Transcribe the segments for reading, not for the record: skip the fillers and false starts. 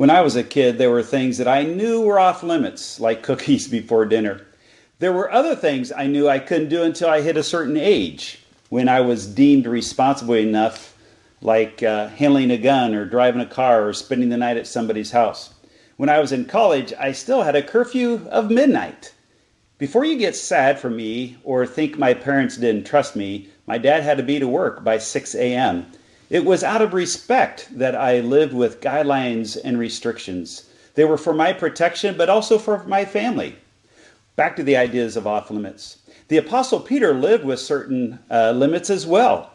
When I was a kid, there were things that I knew were off limits, like cookies before dinner. There were other things I knew I couldn't do until I hit a certain age, when I was deemed responsible enough, like handling a gun or driving a car or spending the night at somebody's house. When I was in college, I still had a curfew of midnight. Before you get sad for me or think my parents didn't trust me, my dad had to be to work by 6 a.m. It was out of respect that I lived with guidelines and restrictions. They were for my protection, but also for my family. Back to the ideas of off limits. The Apostle Peter lived with certain limits as well,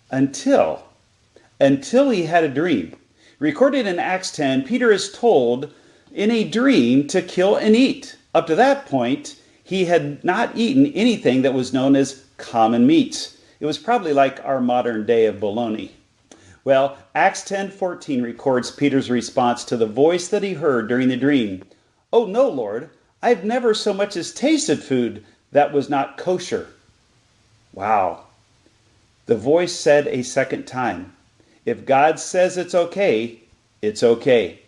until he had a dream. Recorded in Acts 10, Peter is told in a dream to kill and eat. Up to that point, he had not eaten anything that was known as common meats. It was probably like our modern day of bologna. Well, Acts 10:14 records Peter's response to the voice that he heard during the dream. "Oh no, Lord, I've never so much as tasted food that was not kosher." Wow. The voice said a second time, "If God says it's okay, it's okay."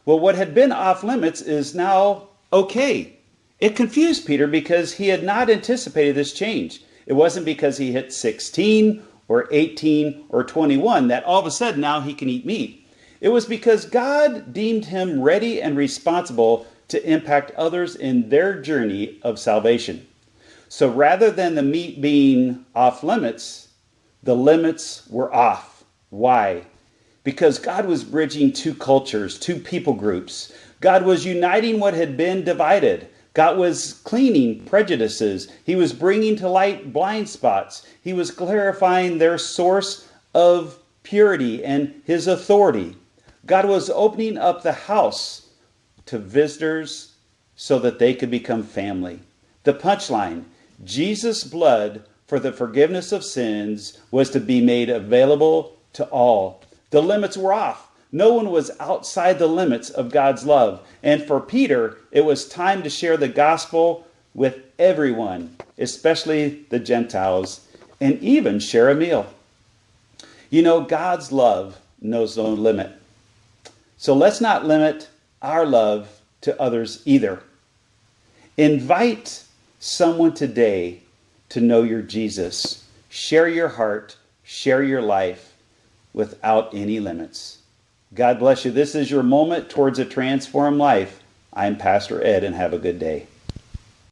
Well, what had been off limits is now okay. It confused Peter because he had not anticipated this change. It wasn't because he hit 16 or 18 or 21 that all of a sudden now he can eat meat. It was because God deemed him ready and responsible to impact others in their journey of salvation. So rather than the meat being off limits, the limits were off. Why? Because God was bridging two cultures, two people groups. God was uniting what had been divided. God was cleaning prejudices. He was bringing to light blind spots. He was clarifying their source of purity and his authority. God was opening up the house to visitors so that they could become family. The punchline, Jesus' blood for the forgiveness of sins was to be made available to all. The limits were off. No one was outside the limits of God's love. And for Peter, it was time to share the gospel with everyone, especially the Gentiles, and even share a meal. You know, God's love knows no limit. So let's not limit our love to others either. Invite someone today to know your Jesus. Share your heart, share your life without any limits. God bless you. This is your moment towards a transformed life. I'm Pastor Ed, and have a good day.